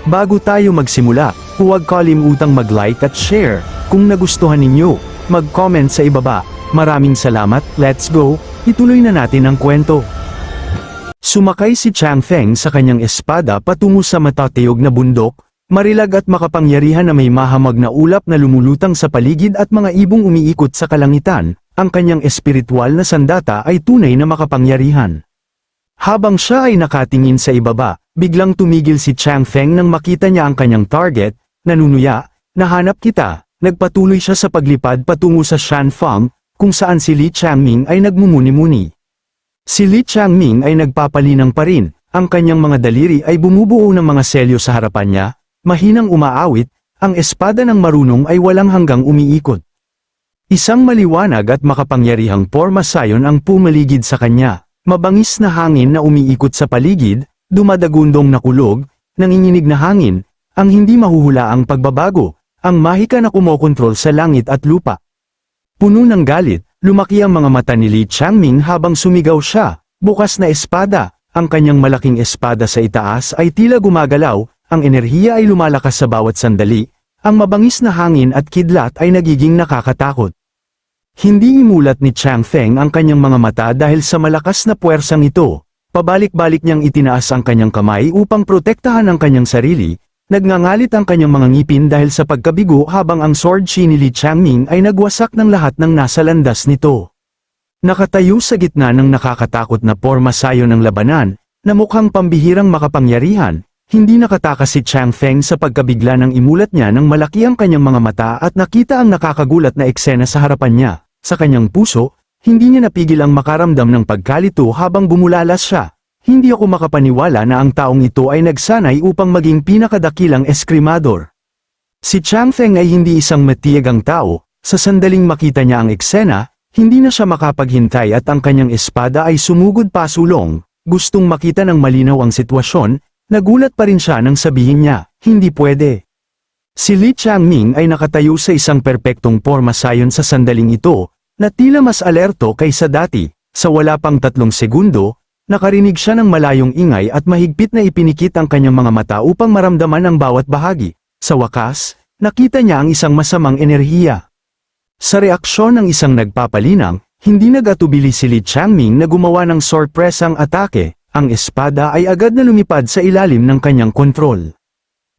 Bago tayo magsimula, huwag kalimutang mag-like at share. Kung nagustuhan ninyo, mag-comment sa ibaba. Maraming salamat, let's go, ituloy na natin ang kwento. Sumakay si Chang Feng sa kanyang espada patungo sa matatayog na bundok, marilag at makapangyarihan na may mahamag na ulap na lumulutang sa paligid at mga ibong umiikot sa kalangitan. Ang kanyang espiritual na sandata ay tunay na makapangyarihan. Habang siya ay nakatingin sa ibaba, biglang tumigil si Chang Feng nang makita niya ang kanyang target. Nanunuya, nahanap kita. Nagpatuloy siya sa paglipad patungo sa Shanfang, kung saan si Li Changming ay nagmumuni-muni. Si Li Changming ay nagpapalinang pa rin, ang kanyang mga daliri ay bumubuo ng mga selyo sa harapan niya, mahinang umaawit, ang espada ng marunong ay walang hanggang umiikot. Isang maliwanag at makapangyarihang pormasayon ang pumaligid sa kanya. Mabangis na hangin na umiikot sa paligid, dumadagundong na kulog, nanginginig na hangin, ang hindi mahuhulaang pagbabago, ang mahika na kumokontrol sa langit at lupa. Puno ng galit, lumaki ang mga mata ni Li Changming habang sumigaw siya, bukas na espada, ang kanyang malaking espada sa itaas ay tila gumagalaw, ang enerhiya ay lumalakas sa bawat sandali, ang mabangis na hangin at kidlat ay nagiging nakakatakot. Hindi imulat ni Chang Feng ang kanyang mga mata dahil sa malakas na puwersang ito. Pabalik-balik niyang itinaas ang kanyang kamay upang protektahan ang kanyang sarili. Nagngangalit ang kanyang mga ngipin dahil sa pagkabigo habang ang sword chi ni Li Changming ay nagwasak ng lahat ng nasa landas nito. Nakatayo sa gitna ng nakakatakot na pormasayo ng labanan, na mukhang pambihirang makapangyarihan, hindi nakatakas si Chang Feng sa pagkabigla ng imulat niya ng malaki ang kanyang mga mata at nakita ang nakakagulat na eksena sa harapan niya. Sa kanyang puso, hindi niya napigil ang makaramdam ng pagkalito habang bumulalas siya. Hindi ako makapaniwala na ang taong ito ay nagsanay upang maging pinakadakilang eskrimador. Si Chang Feng ay hindi isang matiyagang tao, sa sandaling makita niya ang eksena, hindi na siya makapaghintay at ang kanyang espada ay sumugod pasulong. Gustong makita ng malinaw ang sitwasyon, nagulat pa rin siya nang sabihin niya, hindi pwede. Si Li Changming ay nakatayo sa isang perpektong pormasayon sa sandaling ito, na tila mas alerto kaysa dati. Sa wala pang 3 segundo, nakarinig siya ng malayong ingay at mahigpit na ipinikit ang kanyang mga mata upang maramdaman ang bawat bahagi. Sa wakas, nakita niya ang isang masamang enerhiya. Sa reaksyon ng isang nagpapalinang, hindi nag-atubili si Li Changming na gumawa ng sorpresang atake, ang espada ay agad na lumipad sa ilalim ng kanyang kontrol.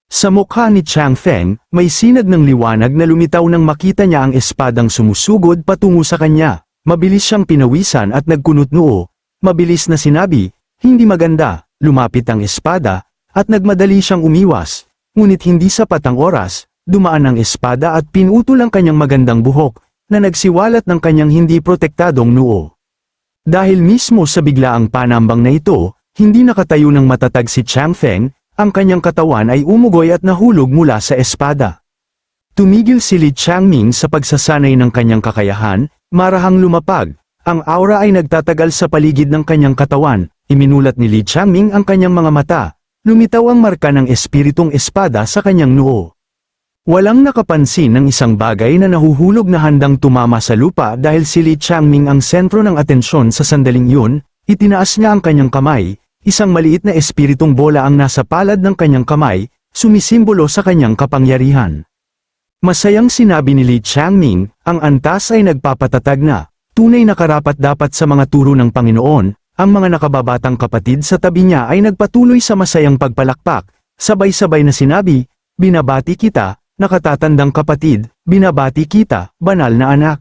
Sa mukha ni Chang Feng, may sinag ng liwanag na lumitaw nang makita niya ang espadang sumusugod patungo sa kanya. Mabilis siyang pinawisan at nagkunot noo. Mabilis na sinabi, hindi maganda, lumapit ang espada, at nagmadali siyang umiwas. Ngunit hindi sapat ang oras, dumaan ang espada at pinutol ang kanyang magandang buhok, na nagsiwalat ng kanyang hindi protektadong noo. Dahil mismo sa biglaang panambang na ito, hindi nakatayo ng matatag si Chang Feng, ang kanyang katawan ay umugoy at nahulog mula sa espada. Tumigil si Li Changming sa pagsasanay ng kanyang kakayahan, marahang lumapag. Ang aura ay nagtatagal sa paligid ng kanyang katawan, iminulat ni Li Changming ang kanyang mga mata. Lumitaw ang marka ng espiritong espada sa kanyang noo. Walang nakapansin ng isang bagay na nahuhulog na handang tumama sa lupa dahil si Li Changming ang sentro ng atensyon sa sandaling yun. Itinaas niya ang kanyang kamay. Isang maliit na espiritong bola ang nasa palad ng kanyang kamay, sumisimbolo sa kanyang kapangyarihan. Masayang sinabi ni Li Changming, ang antas ay nagpapatatag na, tunay na karapat-dapat sa mga turo ng Panginoon. Ang mga nakababatang kapatid sa tabi niya ay nagpatuloy sa masayang pagpalakpak, sabay-sabay na sinabi, binabati kita, nakatatandang kapatid, binabati kita, banal na anak.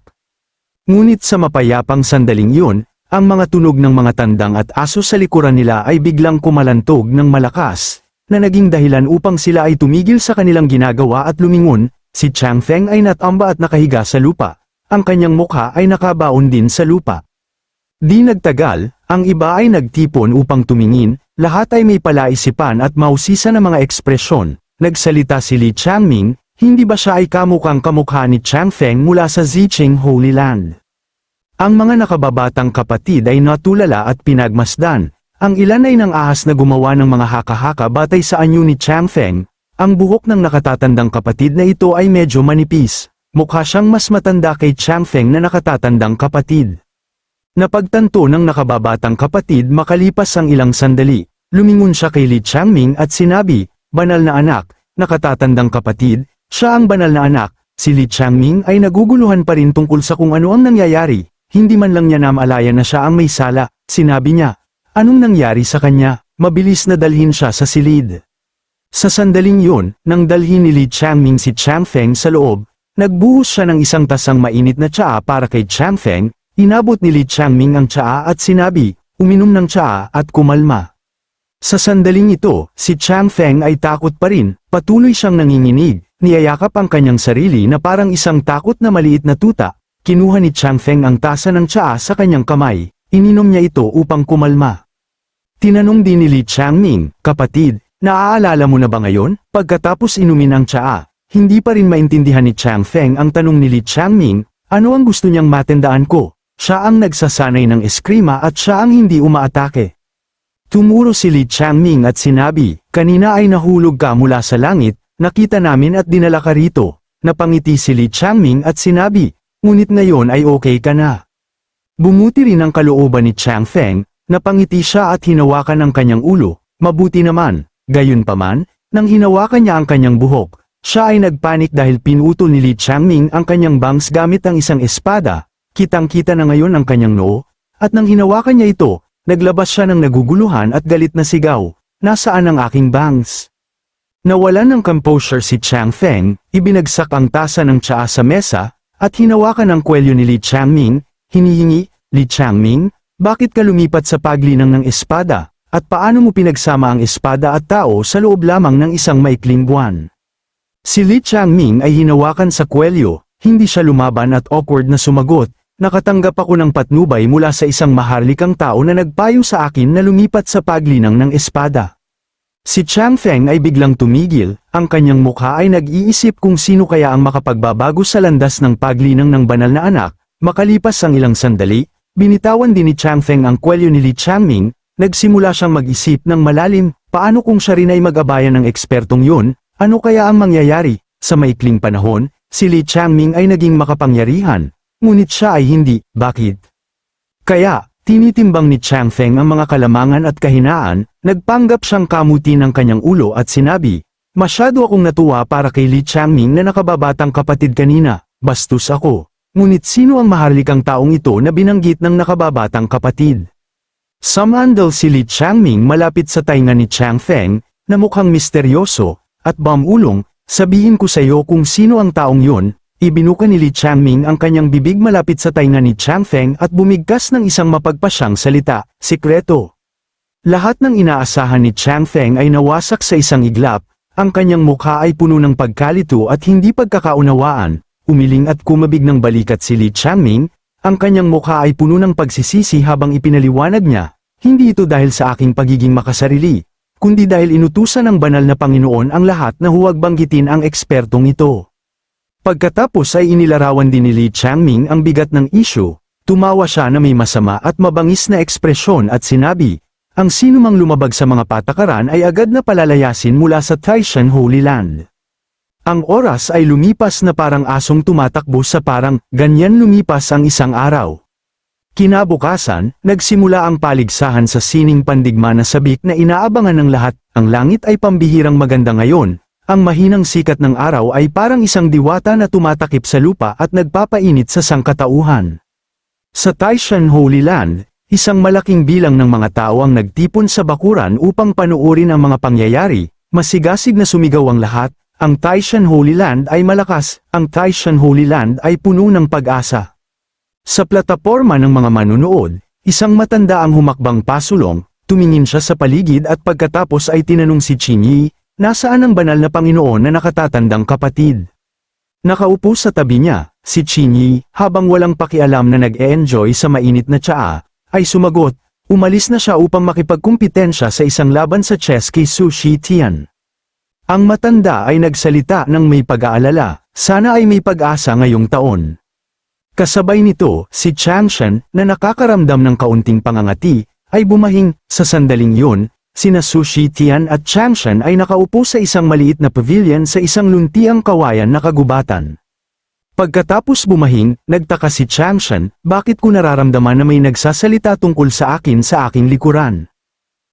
Ngunit sa mapayapang sandaling yun, ang mga tunog ng mga tandang at aso sa likuran nila ay biglang kumalantog ng malakas, na naging dahilan upang sila ay tumigil sa kanilang ginagawa at lumingon. Si Chang Feng ay natamba at nakahiga sa lupa, ang kanyang mukha ay nakabaon din sa lupa. Di nagtagal, ang iba ay nagtipon upang tumingin, lahat ay may palaisipan at mausisa na mga ekspresyon. Nagsalita si Li Changming, hindi ba siya ay kamukhang kamukha ni Chang Feng mula sa Ziqing Holy Land? Ang mga nakababatang kapatid ay natulala at pinagmasdan. Ang ilan ay nang ahas na gumawa ng mga haka-haka batay sa anyo ni Chang Feng. Ang buhok ng nakatatandang kapatid na ito ay medyo manipis. Mukha siyang mas matanda kay Chang Feng na nakatatandang kapatid. Napagtanto ng nakababatang kapatid makalipas ang ilang sandali. Lumingon siya kay Li Changming at sinabi, banal na anak, nakatatandang kapatid, siya ang banal na anak. Si Li Changming ay naguguluhan pa rin tungkol sa kung ano ang nangyayari, hindi man lang niya namalayan na siya ang may sala. Sinabi niya, anong nangyari sa kanya? Mabilis na dalhin siya sa silid. Sa sandaling yun, nang dalhin ni Li Changming si Chang Feng sa loob, nagbuhos siya ng isang tasang mainit na tsaa para kay Chang Feng. Inabot ni Li Changming ang tsaa at sinabi, uminom ng tsaa at kumalma. Sa sandaling ito, si Chang Feng ay takot pa rin, patuloy siyang nanginginig, niyayakap ang kanyang sarili na parang isang takot na maliit na tuta. Kinuha ni Chang Feng ang tasa ng tsaa sa kanyang kamay, ininom niya ito upang kumalma. Tinanong din ni Li Changming, kapatid, naaalala mo na ba ngayon? Pagkatapos inumin ang tsaa, hindi pa rin maintindihan ni Chang Feng ang tanong ni Li Changming, ano ang gusto niyang matandaan ko? Siya ang nagsasanay ng eskrima at siya ang hindi umaatake. Tumuro si Li Changming at sinabi, kanina ay nahulog ka mula sa langit, nakita namin at dinala ka rito. Napangiti si Li Changming at sinabi, ngunit ngayon ay okay ka na. Bumuti rin ang kalooban ni Chang Feng, napangiti siya at hinawakan ang kanyang ulo, mabuti naman. Gayunpaman, nang hinawakan niya ang kanyang buhok, siya ay nagpanik dahil pinutol ni Li Changming ang kanyang bangs gamit ang isang espada. Kitang-kita na ngayon ang kanyang noo, at nang hinawakan niya ito, naglabas siya ng naguguluhan at galit na sigaw, nasaan ang aking bangs? Nawalan ng composure si Chang Feng, ibinagsak ang tasa ng tsaa sa mesa, at hinawakan ang kwelyo ni Li Changming, hinihingi, Li Changming, bakit ka lumipat sa paglinang ng espada, at paano mo pinagsama ang espada at tao sa loob lamang ng isang maikling buwan? Si Li Changming ay hinawakan sa kwelyo, hindi siya lumaban at awkward na sumagot, nakatanggap ako ng patnubay mula sa isang maharlikang tao na nagpayo sa akin na lumipat sa paglinang ng espada. Si Chang Feng ay biglang tumigil, ang kanyang mukha ay nag-iisip kung sino kaya ang makapagbabago sa landas ng paglinang ng banal na anak. Makalipas ang ilang sandali, binitawan din ni Chang Feng ang kwelyo ni Li Changming, nagsimula siyang mag-isip ng malalim, paano kung siya rin ay mag-abayan ng ekspertong yun, ano kaya ang mangyayari? Sa maikling panahon, si Li Changming ay naging makapangyarihan. Ngunit siya ay hindi, bakit? Kaya, tinitimbang ni Chang Feng ang mga kalamangan at kahinaan, nagpanggap siyang kamuti ng kanyang ulo at sinabi, masyado akong natuwa para kay Li Changming na nakababatang kapatid kanina, bastos ako. Ngunit sino ang maharlikang taong ito na binanggit ng nakababatang kapatid? Sumandal si Li Changming malapit sa tainga ni Chang Feng, na mukhang misteryoso, at bamulong, sabihin ko sa iyo kung sino ang taong yun. Ibinuka ni Li Changming ang kanyang bibig malapit sa tainga ni Chang Feng at bumigkas ng isang mapagpasyang salita, sikreto. Lahat ng inaasahan ni Chang Feng ay nawasak sa isang iglap, ang kanyang mukha ay puno ng pagkalito at hindi pagkakaunawaan, umiling at kumabig ng balikat si Li Changming, ang kanyang mukha ay puno ng pagsisisi habang ipinaliwanag niya, hindi ito dahil sa aking pagiging makasarili, kundi dahil inutusan ng banal na Panginoon ang lahat na huwag banggitin ang ekspertong ito. Pagkatapos ay inilarawan din ni Li Changming ang bigat ng isyu, tumawa siya na may masama at mabangis na ekspresyon at sinabi, ang sinumang lumabag sa mga patakaran ay agad na palalayasin mula sa Taishan Holy Land. Ang oras ay lumipas na parang asong tumatakbo sa parang, ganyan lumipas ang isang araw. Kinabukasan, nagsimula ang paligsahan sa sining pandigma na sabik na inaabangan ng lahat, ang langit ay pambihirang maganda ngayon. Ang mahinang sikat ng araw ay parang isang diwata na tumatakip sa lupa at nagpapainit sa sangkatauhan. Sa Taishan Holy Land, isang malaking bilang ng mga tao ang nagtipon sa bakuran upang panuorin ang mga pangyayari, masigasig na sumigaw ang lahat, ang Taishan Holy Land ay malakas, ang Taishan Holy Land ay puno ng pag-asa. Sa plataporma ng mga manunood, isang matanda ang humakbang pasulong, tumingin siya sa paligid at pagkatapos ay tinanong si Qingyi, nasaan ang banal na Panginoon na nakatatandang kapatid? Nakaupo sa tabi niya, si Qingyi, habang walang pakialam na nag-e-enjoy sa mainit na tsaa, ay sumagot, umalis na siya upang makipagkumpitensya sa isang laban sa chess kay Su Shitian. Ang matanda ay nagsalita ng may pag-aalala, sana ay may pag-asa ngayong taon. Kasabay nito, si Changshan, na nakakaramdam ng kaunting pangangati, ay bumahing, sa sandaling yun, sina Su Shitian at Changshan ay nakaupo sa isang maliit na pavilion sa isang luntiang kawayan na kagubatan. Pagkatapos bumahing, nagtaka si Changshan, bakit ko nararamdaman na may nagsasalita tungkol sa akin sa aking likuran.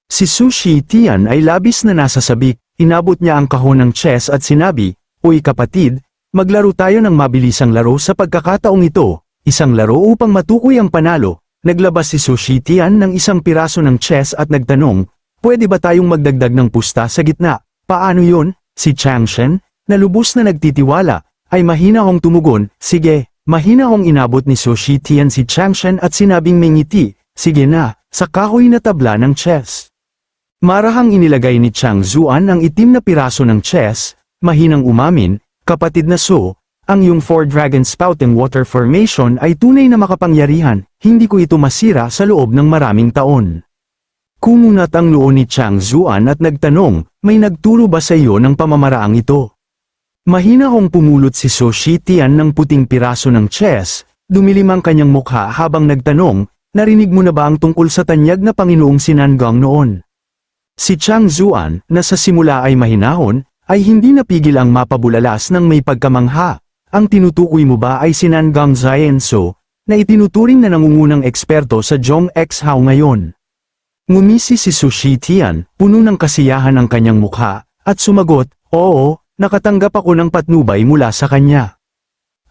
Si Su Shitian ay labis na nasasabik, inabot niya ang kahon ng chess at sinabi, "Uy kapatid, maglaro tayo ng mabilisang laro sa pagkakataong ito, isang laro upang matukoy ang panalo." Naglabas si Su Shitian ng isang piraso ng chess at nagtanong, "Pwede ba tayong magdagdag ng pusta sa gitna?" "Paano yun?" Si Changshen, na lubos na nagtitiwala, ay mahinahong tumugon, "Sige." Mahinahong inabot ni Su Shitian si Changshen at sinabing may ngiti, "Sige na," sa kahoy na tabla ng chess. Marahang inilagay ni Chang Zuan ang itim na piraso ng chess, mahinang umamin, "Kapatid na Su, ang iyong Four Dragon Spouting Water Formation ay tunay na makapangyarihan, hindi ko ito masira sa loob ng maraming taon." Kumunat ang noo ni Chang Zuan at nagtanong, "May nagturo ba sa iyo ng pamamaraang ito?" Mahinahong pumulot si Su Shitian ng puting piraso ng chess, dumilim ang kanyang mukha habang nagtanong, "Narinig mo na ba ang tungkol sa tanyag na Panginoong Sinanggang noon?" Si Chang Zuan, na sa simula ay mahinahon, ay hindi napigil ang mapabulalas ng may pagkamangha. "Ang tinutukoy mo ba ay Sinanggang Zaienso, na itinuturing na nangungunang eksperto sa Zhong X Hao ngayon?" Ngumisi si Su Shitian, puno ng kasiyahan ang kanyang mukha, at sumagot, "Oo, nakatanggap ako ng patnubay mula sa kanya."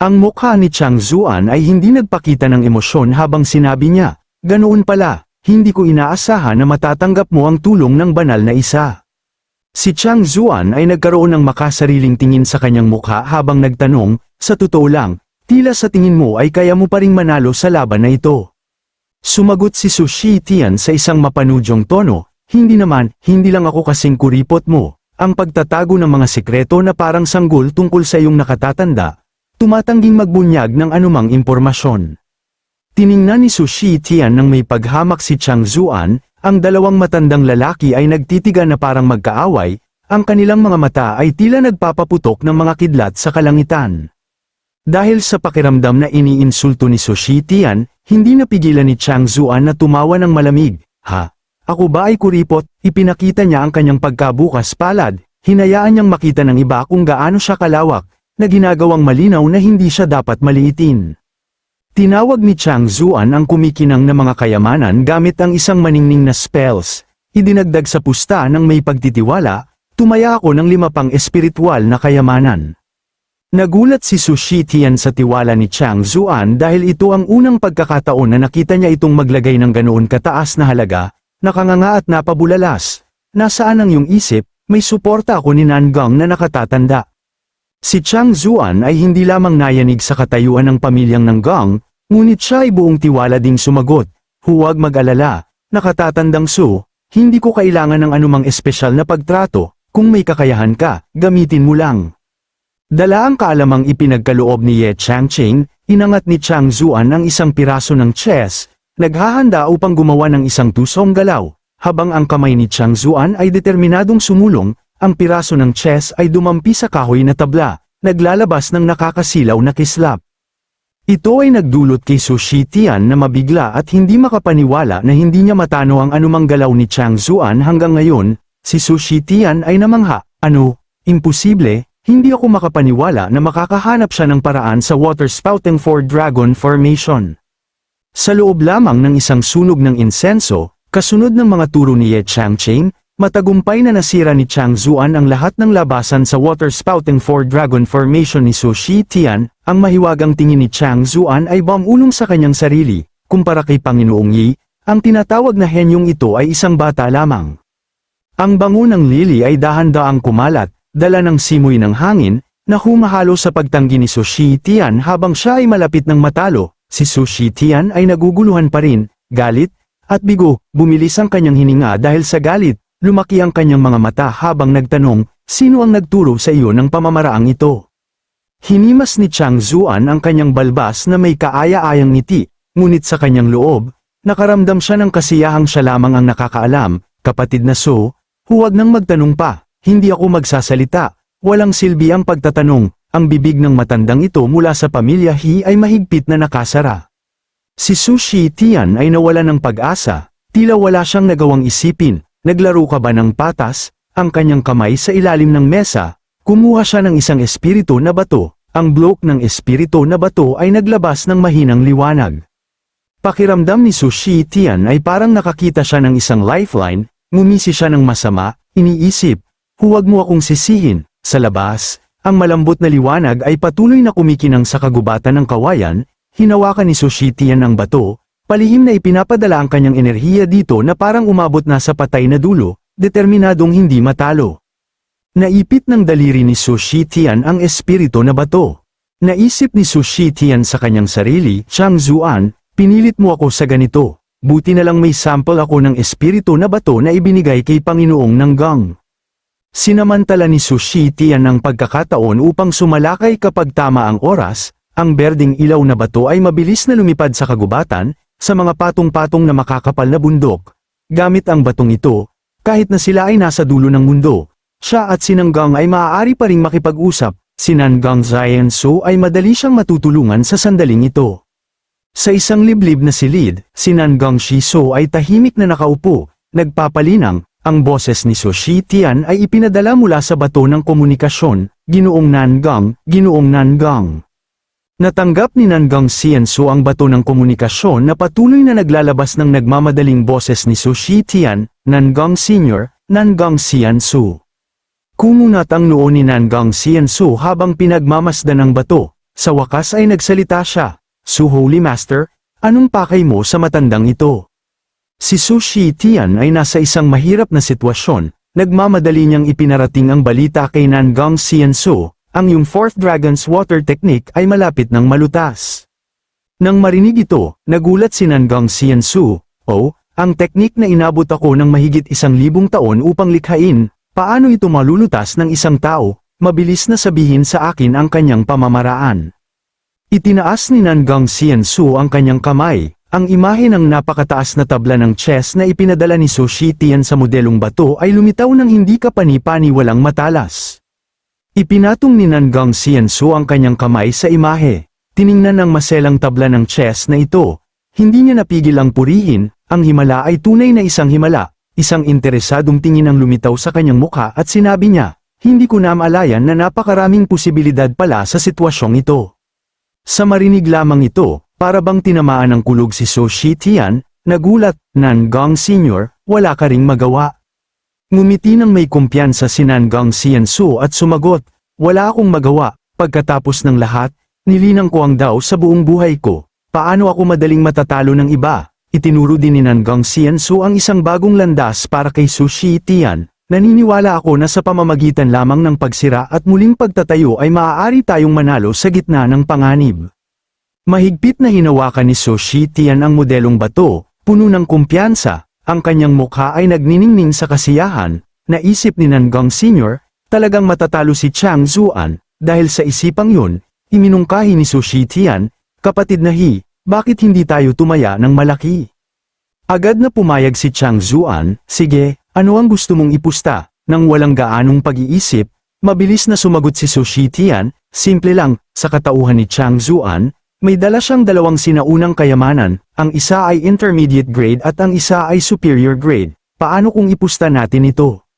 Ang mukha ni Chang Zuan ay hindi nagpakita ng emosyon habang sinabi niya, "Ganoon pala, hindi ko inaasahan na matatanggap mo ang tulong ng banal na isa." Si Chang Zuan ay nagkaroon ng makasariling tingin sa kanyang mukha habang nagtanong, "Sa totoo lang, tila sa tingin mo ay kaya mo pa ring manalo sa laban na ito?" Sumagot si Su Shitian sa isang mapanudyong tono, "Hindi naman, hindi lang ako kasing kuripot mo. Ang pagtatago ng mga sekreto na parang sanggol tungkol sa iyong nakatatanda, tumatangging magbunyag ng anumang impormasyon." Tiningnan ni Su Shitian nang may paghamak si Chang Zuan, ang dalawang matandang lalaki ay nagtitiga na parang magkaaway, ang kanilang mga mata ay tila nagpapaputok ng mga kidlat sa kalangitan. Dahil sa pakiramdam na iniinsulto ni Su Shitian, hindi napigilan ni Chang Zuan na tumawa ng malamig, "Ha? Ako ba ay kuripot?" Ipinakita niya ang kanyang pagkabukas palad, hinayaan niyang makita ng iba kung gaano siya kalawak, na ginagawang malinaw na hindi siya dapat maliitin. Tinawag ni Chang Zuan ang kumikinang na mga kayamanan gamit ang isang maningning na spells. Idinagdag sa pusta ng may pagtitiwala, "Tumaya ako ng 5 pang espiritual na kayamanan." Nagulat si Su Shitian sa tiwala ni Chang Zuan dahil ito ang unang pagkakataon na nakita niya itong maglagay ng ganoon kataas na halaga. Nakanganga at napabulalas, "Nasaan ang iyong isip? May suporta ako ni Nangang na nakatatanda." Si Chang Zuan ay hindi lamang nayanig sa katayuan ng pamilyang Nangang, ngunit siya ay buong tiwala ding sumagot, "Huwag mag-alala, nakatatandang Su, hindi ko kailangan ng anumang espesyal na pagtrato, kung may kakayahan ka, gamitin mo lang." Dala ang kaalamang ipinagkaloob ni Ye Changqing, inangat ni Chang Zuan ang isang piraso ng chess, naghahanda upang gumawa ng isang tusong galaw, habang ang kamay ni Chang Zuan ay determinadong sumulong, ang piraso ng chess ay dumampi sa kahoy na tabla, naglalabas ng nakakasilaw na kislap. Ito ay nagdulot kay Su Shitian na mabigla at hindi makapaniwala na hindi niya matano ang anumang galaw ni Chang Zuan hanggang ngayon. Si Su Shitian ay namangha, "Ano? Imposible, hindi ako makapaniwala na makakahanap siya ng paraan sa Water Spouting Four Dragon Formation." Sa loob lamang ng isang sunog ng insenso, kasunod ng mga turo ni Ye Changqing, matagumpay na nasira ni Chang Zuan ang lahat ng labasan sa Water Spouting Four Dragon Formation ni Su Shitian. Ang mahiwagang tingin ni Chang Zuan ay bumulong sa kanyang sarili, kumpara kay Panginoong Yi, ang tinatawag na henyong ito ay isang bata lamang. Ang bango ng lili ay dahan-daang kumalat, dala ng simoy ng hangin, na humahalo sa pagtanggi ni Su Shitian habang siya ay malapit ng matalo. Si Su Shitian ay naguguluhan pa rin, galit, at bigo, bumilis ang kanyang hininga dahil sa galit, lumaki ang kanyang mga mata habang nagtanong, "Sino ang nagturo sa iyo ng pamamaraang ito?" Hinimas ni Chang Zuan ang kanyang balbas na may kaaya-ayang ngiti, ngunit sa kanyang loob, nakaramdam siya ng kasiyahang siya lamang ang nakakaalam, "Kapatid na Su, huwag nang magtanong pa, hindi ako magsasalita, walang silbi ang pagtatanong." Ang bibig ng matandang ito mula sa pamilya He ay mahigpit na nakasara. Si Su Shitian ay nawala ng pag-asa, tila wala siyang nagawang isipin, "Naglaro ka ba ng patas?" Ang kanyang kamay sa ilalim ng mesa, kumuha siya ng isang espiritu na bato, ang blok ng espiritu na bato ay naglabas ng mahinang liwanag. Pakiramdam ni Su Shitian ay parang nakakita siya ng isang lifeline, ngumisi siya ng masama, iniisip, Huwag mo akong sisihin. Sa labas, ang malambot na liwanag ay patuloy na kumikinang sa kagubatan ng kawayan, hinawakan ni Sushi Tian ang bato, palihim na ipinapadala ang kanyang enerhiya dito na parang umabot na sa patay na dulo, determinadong hindi matalo. Naipit ng daliri ni Sushi Tian ang espiritu na bato. Naisip ni Sushi Tian sa kanyang sarili, Chang Zuan, pinilit mo ako sa ganito. Buti na lang may sample ako ng espiritu na bato na ibinigay kay Panginoong Nanggang. Sinamantala ni Sushi Tian ang pagkakataon upang sumalakay kapag tama ang oras, ang berdeng ilaw na bato ay mabilis na lumipad sa kagubatan, sa mga patong-patong na makakapal na bundok. Gamit ang batong ito, kahit na sila ay nasa dulo ng mundo, siya at si Nanggang ay maaari pa ring makipag-usap, si Nanggang Zaiansu ay madali siyang matutulungan sa sandaling ito. Sa isang liblib na silid, si Nanggang Shiso ay tahimik na nakaupo, nagpapalinang. Ang boses ni Sushi Tian ay ipinadala mula sa bato ng komunikasyon, Ginoong Nanggang, Ginoong Nanggang. Natanggap ni Nanggang Xiansu ang bato ng komunikasyon na patuloy na naglalabas ng nagmamadaling boses ni Sushi Tian, Nanggang Senior, Nanggang Xiansu. Kumunat ang noo ni Nanggang Xiansu habang pinagmamasdan ang bato, sa wakas ay nagsalita siya, Su Holy Master, anong pakay mo sa matandang ito? Si Sushi Tian ay nasa isang mahirap na sitwasyon, nagmamadali niyang ipinarating ang balita kay Nanggang Xiansu, ang yung Fourth Dragon's Water Technique ay malapit ng malutas. Nang marinig ito, nagulat si Nanggang Xiansu, ang teknik na inabot ako ng mahigit 1,000 taon upang likhain, paano ito malulutas ng isang tao, mabilis na sabihin sa akin ang kanyang pamamaraan. Itinaas ni Nanggang Xiansu ang kanyang kamay. Ang imahe ng napakataas na tabla ng chess na ipinadala ni Sushi Tian sa modelong bato ay lumitaw ng hindi kapani-pani walang matalas. Ipinatong ni Nanggang Xiansu ang kanyang kamay sa imahe. Tiningnan ng maselang tabla ng chess na ito. Hindi niya napigil ang purihin, ang himala ay tunay na isang himala. Isang interesadong tingin ang lumitaw sa kanyang mukha at sinabi niya, hindi ko namalayan na napakaraming posibilidad pala sa sitwasyong ito. Sa marinig lamang ito, para bang tinamaan ng kulog si Sushi Tian, nagulat, Nanggang Senior, wala ka ring magawa. Ngumiti ng may kumpiyansa si Nanggang Xiansu at sumagot, wala akong magawa, pagkatapos ng lahat, nilinang ko ang daw sa buong buhay ko, paano ako madaling matatalo ng iba? Itinuro din ni Nanggang Xiansu ang isang bagong landas para kay Sushi Tian, naniniwala ako na sa pamamagitan lamang ng pagsira at muling pagtatayo ay maaari tayong manalo sa gitna ng panganib. Mahigpit na hinawakan ni Sushi Tian ang modelong bato, puno ng kumpiyansa, ang kanyang mukha ay nagniningning sa kasiyahan, naisip ni Nanggang Senior, talagang matatalo si Chang Zuan, dahil sa isipang yun, iminungkahi ni Sushi Tian, kapatid na bakit hindi tayo tumaya ng malaki? Agad na pumayag si Chang Zuan, sige, ano ang gusto mong ipusta? Nang walang gaanong pag-iisip, mabilis na sumagot si Sushi Tian, simple lang, sa katauhan ni Chang Zuan, may dala siyang 2 sinaunang kayamanan, ang isa ay intermediate grade at ang isa ay superior grade. Paano kung ipusta natin ito?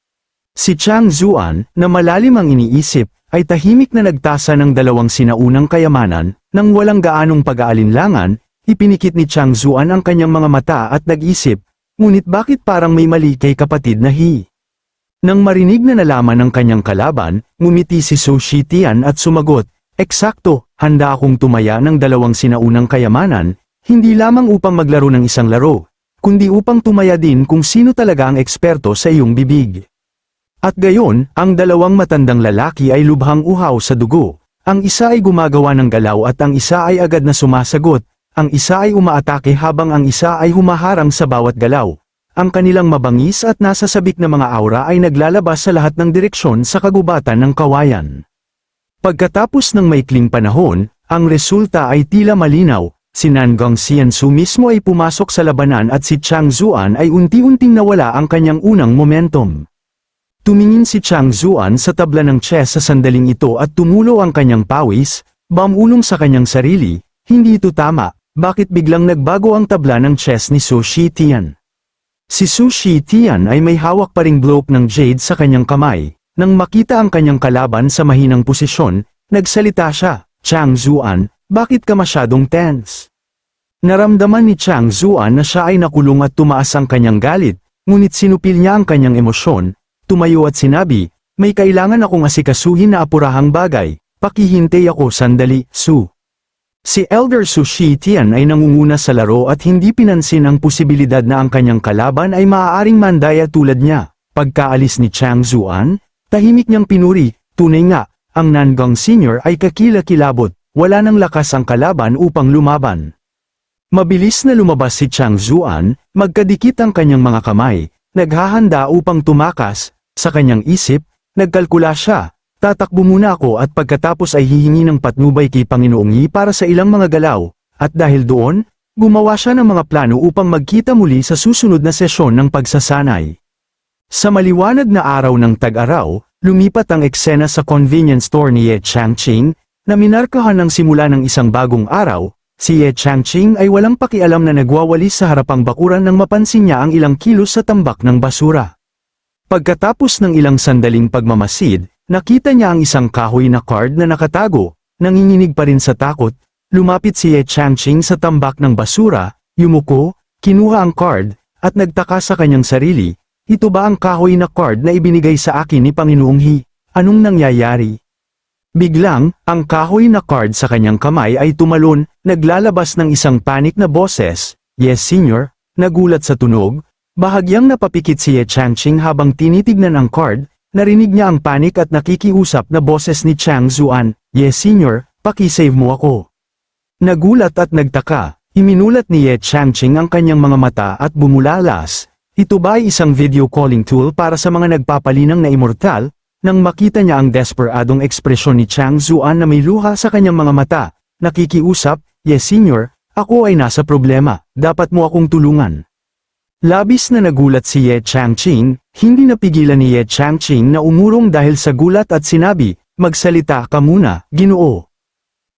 Si Chang Zuan, na malalim ang iniisip, ay tahimik na nagtasa ng 2 sinaunang kayamanan, nang walang gaanong pag-aalinlangan, ipinikit ni Chang Zuan ang kanyang mga mata at nag-isip, ngunit bakit parang may mali kay kapatid na Nang marinig na nalaman ng kanyang kalaban, ngumiti si Sushi Tian at sumagot, eksakto, handa akong tumaya ng 2 sinaunang kayamanan, hindi lamang upang maglaro ng isang laro, kundi upang tumaya din kung sino talaga ang eksperto sa iyong bibig. At gayon, ang 2 matandang lalaki ay lubhang uhaw sa dugo, ang isa ay gumagawa ng galaw at ang isa ay agad na sumasagot, ang isa ay umaatake habang ang isa ay humaharang sa bawat galaw. Ang kanilang mabangis at nasasabik na mga aura ay naglalabas sa lahat ng direksyon sa kagubatan ng kawayan. Pagkatapos ng maikling panahon, ang resulta ay tila malinaw, si Nanggang Xiansu mismo ay pumasok sa labanan at si Chang Zuan ay unti-unting nawala ang kanyang unang momentum. Tumingin si Chang Zuan sa tabla ng chess sa sandaling ito at tumulo ang kanyang pawis, bumulong sa kanyang sarili, hindi ito tama, bakit biglang nagbago ang tabla ng chess ni Sushi Tian? Si Sushi Tian ay may hawak pa ring bloke ng jade sa kanyang kamay. Nang makita ang kanyang kalaban sa mahinang posisyon, nagsalita siya, Chang Zuan, bakit ka masyadong tense? Naramdaman ni Chang Zuan na siya ay nakulong at tumaas ang kanyang galit, ngunit sinupil niya ang kanyang emosyon, tumayo at sinabi, May kailangan akong asikasuhin na apurahang bagay, pakihintay ako sandali, Su. Si Elder Su Shitian ay nangunguna sa laro at hindi pinansin ang posibilidad na ang kanyang kalaban ay maaaring mandaya tulad niya. Pagkaalis ni Chang Zuan, tahimik niyang pinuri, tunay nga, ang Nangang Senior ay kakilakilabot, wala nang lakas ang kalaban upang lumaban. Mabilis na lumabas si Chang Zuan, magkadikit ang kanyang mga kamay, naghahanda upang tumakas, sa kanyang isip, nagkalkula siya, tatakbo muna ako at pagkatapos ay hihingi ng patnubay kay Panginoong Yi para sa ilang mga galaw, at dahil doon, gumawa siya ng mga plano upang magkita muli sa susunod na sesyon ng pagsasanay. Sa maliwanag na araw ng tag-araw, lumipat ang eksena sa convenience store ni Ye Changqing, na minarkahan ng simula ng isang bagong araw. Si Ye Changqing ay walang pakialam na nagwawalis sa harapang bakuran nang mapansin niya ang ilang kilos sa tambak ng basura. Pagkatapos ng ilang sandaling pagmamasid, nakita niya ang isang kahoy na card na nakatago, nanginginig pa rin sa takot, lumapit si Ye Changqing sa tambak ng basura, yumuko, kinuha ang card, at nagtaka sa kanyang sarili, ito ba ang kahoy na card na ibinigay sa akin ni Panginoong Yi? Anong nangyayari? Biglang, ang kahoy na card sa kanyang kamay ay tumalon, naglalabas ng isang panik na boses, Yes Senior, nagulat sa tunog. Bahagyang napapikit si Ye Changqing habang tinitignan ang card, narinig niya ang panik at nakikiusap na boses ni Chang Zuan, Yes Senior, pakisave mo ako. Nagulat at nagtaka, iminulat ni Ye Changqing ang kanyang mga mata at bumulalas. Ito ba ay isang video calling tool para sa mga nagpapalinang na immortal? Nang makita niya ang desperadong ekspresyon ni Chang Zuan na may luha sa kanyang mga mata, nakikiusap, Yes Senior, ako ay nasa problema, dapat mo akong tulungan. Labis na nagulat si Ye Changqing, hindi napigilan ni Ye Changqing na umurong dahil sa gulat at sinabi, magsalita ka muna, Ginoo.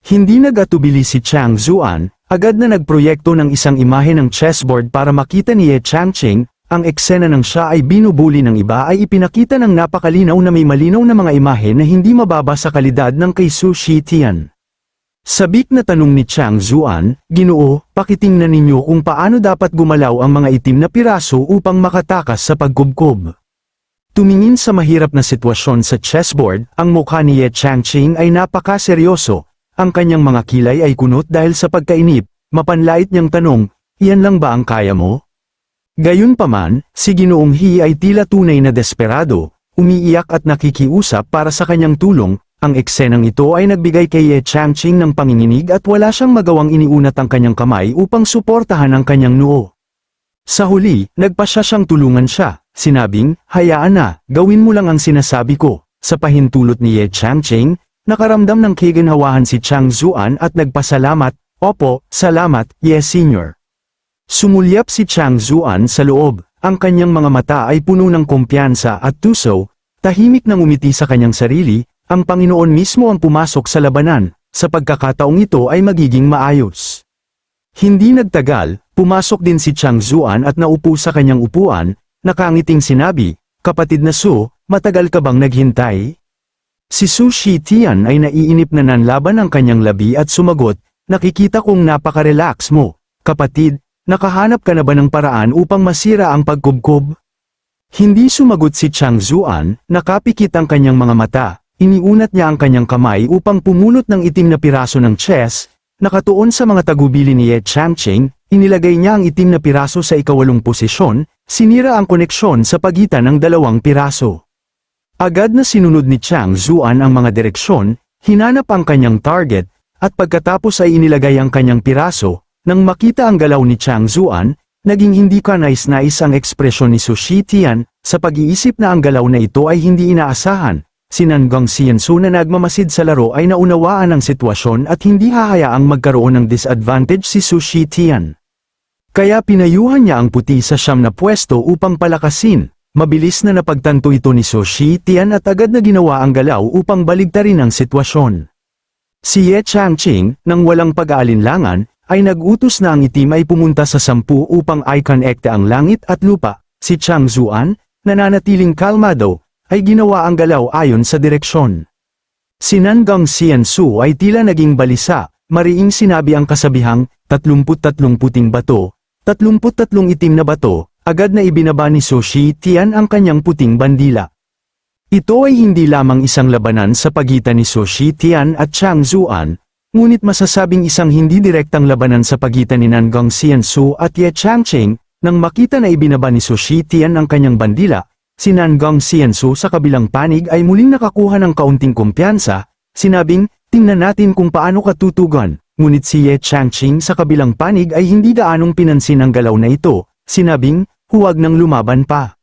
Hindi nagatubili si Chang Zuan, agad na nagproyekto ng isang imahe ng chessboard para makita ni Ye Changqing, ang eksena ng siya ay binubuli ng iba ay ipinakita ng napakalinaw na may malinaw na mga imahe na hindi mababa sa kalidad ng kay Su Shitian. Sabik na tanong ni Chang Zuan, Ginoo, pakitingnan ninyo kung paano dapat gumalaw ang mga itim na piraso upang makatakas sa pagkubkob. Tumingin sa mahirap na sitwasyon sa chessboard, ang mukha ni Ye Changqing ay napakaseryoso, ang kanyang mga kilay ay kunot dahil sa pagkainip, mapanlait niyang tanong, iyan lang ba ang kaya mo? Gayunpaman, si Ginoong Yi ay tila tunay na desperado, umiiyak at nakikiusap para sa kanyang tulong. Ang eksenang ito ay nagbigay kay Ye Changqing ng panginginig at wala siyang magawang iniunat ang kanyang kamay upang suportahan ang kanyang noo. Sa huli, nagpasya siyang tulungan siya, sinabing, hayaan na, gawin mo lang ang sinasabi ko. Sa pahintulot ni Ye Changqing, nakaramdam ng kaginhawahan si Chang Zuan at nagpasalamat, opo, salamat, Ye Senior. Sumulyap si Chang Zuan sa loob, ang kanyang mga mata ay puno ng kumpiyansa at tuso, tahimik nang umiti sa kanyang sarili. Ang Panginoon mismo ang pumasok sa labanan, sa pagkakataong ito ay magiging maayos. Hindi nagtagal, pumasok din si Chang Zuan at naupo sa kanyang upuan, nakangiting sinabi, Kapatid na Su, matagal ka bang naghintay? Si Su Shitian ay naiinip na nanlaban ang kanyang labi at sumagot, nakikita kong napaka-relax mo, kapatid, nakahanap ka na ba ng paraan upang masira ang pagkubkob? Hindi sumagot si Chang Zuan, nakapikit ang kanyang mga mata. Iniunat niya ang kanyang kamay upang pumulot ng itim na piraso ng chess, nakatuon sa mga tagubili ni Ye Changqing, inilagay niya ang itim na piraso sa ikawalong posisyon, sinira ang koneksyon sa pagitan ng dalawang piraso. Agad na sinunod ni Chang Zuan ang mga direksyon, hinanap ang kanyang target, at pagkatapos ay inilagay ang kanyang piraso. Nang makita ang galaw ni Chang Zuan, naging hindi kanais-nais ang ekspresyon ni Su Shitian, sa pag-iisip na ang galaw na ito ay hindi inaasahan. Si Nangang Xiansu na nagmamasid sa laro ay naunawaan ang sitwasyon at hindi hahayaang magkaroon ng disadvantage si Su Shitian. Kaya pinayuhan niya ang puti sa siyam na pwesto upang palakasin. Mabilis na napagtanto ito ni Su Shitian at agad na ginawa ang galaw upang baligtarin ang sitwasyon. Si Ye Changqing, nang walang pag-aalinlangan, ay nag-utos na ang itim ay pumunta sa 10 upang i-connecte ang langit at lupa. Si Chang Zuan, nananatiling kalmado, ay ginawa ang galaw ayon sa direksyon. Si Nangang Xiansu ay tila naging balisa, mariing sinabi ang kasabihang, 33 puting bato, 33 itim na bato, agad na ibinaba ni Su Shitian ang kanyang puting bandila. Ito ay hindi lamang isang labanan sa pagitan ni Su Shitian at Chang Zuan, ngunit masasabing isang hindi direktang labanan sa pagitan ni Nangong Xiansu at Ye Changqing. Nang makita na ibinaba ni Su Shitian ang kanyang bandila, si Nangong Xiansu sa kabilang panig ay muling nakakuha ng kaunting kumpiyansa, sinabing, tingnan natin kung paano katutugan. Ngunit si Ye Changqing sa kabilang panig ay hindi gaanong pinansin ang galaw na ito, sinabing, huwag nang lumaban pa.